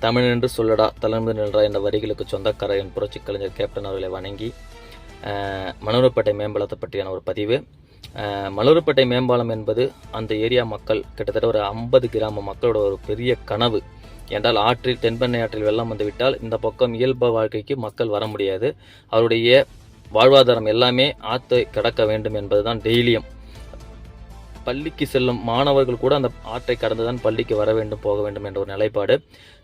தமிழ் என்று சொல்லடா தளர்ந்து நின்றா என்ற வரிகளுக்கு சொந்தக்காரர் என் புரட்சி கலைஞர் கேப்டன் அவர்களை வணங்கி மணலூர்பேட்டை மேம்பாலத்தை பற்றியான ஒரு பதிவு. மணலூர்பேட்டை மேம்பாலம் என்பது அந்த ஏரியா மக்கள் கிட்டத்தட்ட ஒரு 50 கிராம மக்களோட ஒரு பெரிய கனவு. என்றால் ஆற்றில் தென்பெண்ணை ஆற்றில் வெள்ளம் வந்துவிட்டால் இந்த பக்கம் இயல்பு வாழ்க்கைக்கு மக்கள் வர முடியாது. அவருடைய வாழ்வாதாரம் எல்லாமே ஆற்றை கடக்க வேண்டும் என்பதுதான். டெய்லியும் பள்ளிக்கு செல்லும் மாணவர்கள் கூட அந்த ஆற்றை கடந்துதான் பள்ளிக்கு வர வேண்டும், போக வேண்டும் என்ற ஒரு நிலைப்பாடு.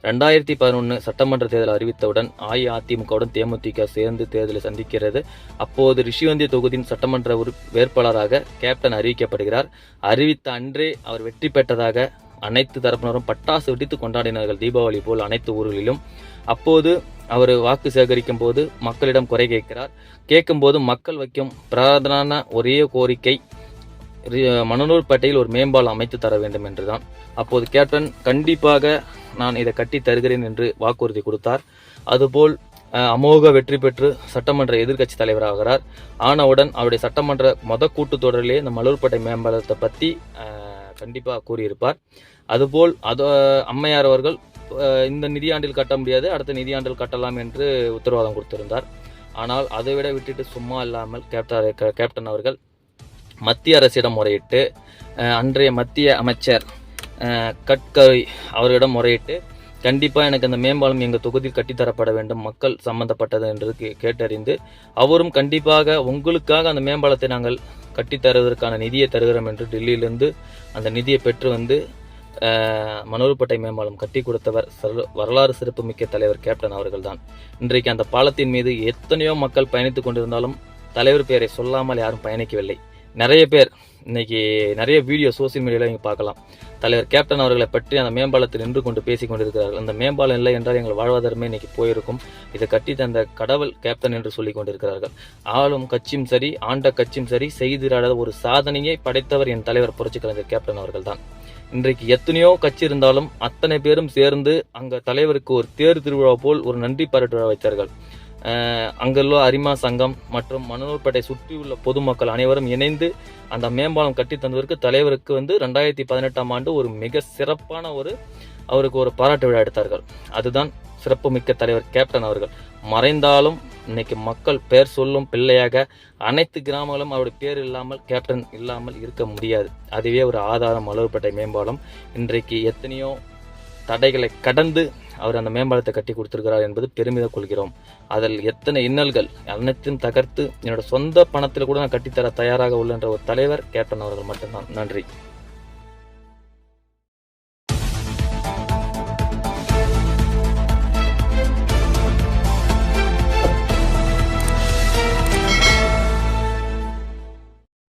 2011 சட்டமன்ற தேர்தல் அறிவித்தவுடன் அஇஅதிமுகவுடன் தேமுதிக சேர்ந்து தேர்தலை சந்திக்கிறது. அப்போது ரிஷிவந்திய தொகுதியின் சட்டமன்ற வேட்பாளராக கேப்டன் அறிவிக்கப்படுகிறார். அறிவித்த அன்றே அவர் வெற்றி பெற்றதாக அனைத்து தரப்பினரும் பட்டாசு வெடித்து கொண்டாடினார்கள், தீபாவளி போல் அனைத்து ஊர்களிலும். அப்போது அவர் வாக்கு சேகரிக்கும் போது மக்களிடம் குறை கேட்கும்போது மக்கள் வைக்கும் பிரதான ஒரே கோரிக்கை மணலூர்பேட்டையில் ஒரு மேம்பாலம் அமைத்து தர வேண்டும் என்றுதான். அப்போது கேப்டன் கண்டிப்பாக நான் இதை கட்டி தருகிறேன் என்று வாக்குறுதி கொடுத்தார். அதுபோல் அமோக வெற்றி பெற்று சட்டமன்ற எதிர்க்கட்சி தலைவராகிறார். ஆனவுடன் அவருடைய சட்டமன்ற கூட்டத்தொடரிலே இந்த மணலூர்பேட்டை மேம்பாலத்தை பற்றி கண்டிப்பாக கூறியிருப்பார். அதுபோல் அம்மையார் அவர்கள் இந்த நிதியாண்டில் கட்ட முடியாது, அடுத்த நிதியாண்டில் கட்டலாம் என்று உத்தரவாதம் கொடுத்திருந்தார். ஆனால் அதை விட விட்டுட்டு சும்மா இல்லாமல் கேப்டன் அவர்கள் மத்திய அரசிடம் முறையிட்டு அன்றைய மத்திய அமைச்சர் கட்கரி அவரிடம் முறையிட்டு கண்டிப்பாக எனக்கு அந்த மேம்பாலம் எங்கள் தொகுதியில் கட்டித்தரப்பட வேண்டும், மக்கள் சம்பந்தப்பட்டது என்று கேட்டறிந்து அவரும் கண்டிப்பாக உங்களுக்காக அந்த மேம்பாலத்தை நாங்கள் கட்டித்தருவதற்கான நிதியை தருகிறோம் என்று டெல்லியிலிருந்து அந்த நிதியை பெற்று மணலூர்பேட்டை மேம்பாலம் கட்டி கொடுத்தவர் வரலாறு சிறப்புமிக்க தலைவர் கேப்டன் அவர்கள் தான். இன்றைக்கு அந்த பாலத்தின் மீது எத்தனையோ மக்கள் பயணித்துக் கொண்டிருந்தாலும் தலைவர் பெயரை சொல்லாமல் யாரும் பயணிக்கவில்லை. நிறைய பேர் இன்னைக்கு நிறைய வீடியோ சோசியல் மீடியாவில் நீங்கள் பார்க்கலாம். தலைவர் கேப்டன் அவர்களை பற்றி அந்த மேம்பாலத்தில் நின்று கொண்டு பேசிக் கொண்டிருக்கிறார்கள். அந்த மேம்பாலம் இல்லை என்றால் எங்கள் வாழ்வாதாரமே இன்னைக்கு போயிருக்கும், இதை கட்டி தந்த கடவுள் கேப்டன் என்று சொல்லிக் கொண்டிருக்கிறார்கள். ஆளும் கட்சியும் சரி, ஆண்ட கட்சியும் சரி, செய்திராத ஒரு சாதனையை படைத்தவர் என் தலைவர் புரட்சி கலைஞர் கேப்டன் அவர்கள் தான். இன்றைக்கு எத்தனையோ கட்சி இருந்தாலும் அத்தனை பேரும் சேர்ந்து அங்க தலைவருக்கு ஒரு தேர் திருவிழா போல் ஒரு நன்றி பாராட்டு விழா வைத்தார்கள். அங்குள்ள அரிமா சங்கம் மற்றும் மணலூர்பேட்டை சுற்றியுள்ள பொதுமக்கள் அனைவரும் இணைந்து அந்த மேம்பாலம் கட்டி தந்ததற்கு தலைவருக்கு 2018ஆம் ஆண்டு ஒரு மிக சிறப்பான அவருக்கு ஒரு பாராட்டு விழா எடுத்தார்கள். அதுதான் சிறப்புமிக்க தலைவர் கேப்டன் அவர்கள். மறைந்தாலும் இன்னைக்கு மக்கள் பெயர் சொல்லும் பிள்ளையாக அனைத்து கிராமங்களும் அவருடைய பேர் இல்லாமல் கேப்டன் இல்லாமல் இருக்க முடியாது. அதுவே ஒரு ஆதாரம். மணலூர்பேட்டை மேம்பாலம் இன்றைக்கு எத்தனையோ தடைகளை கடந்து அவர் அந்த மேம்பாலத்தை கட்டி கொடுத்திருக்கிறார் என்பது பெருமிதம் கொள்கிறோம். அதில் எத்தனை இன்னல்கள் அனைத்தையும் தகர்த்து என்னோட சொந்த பணத்தில் கூட நான் கட்டித்தர தயாராக உள்ள ஒரு தலைவர் கேப்டன் அவர்கள் மட்டும்தான். நன்றி.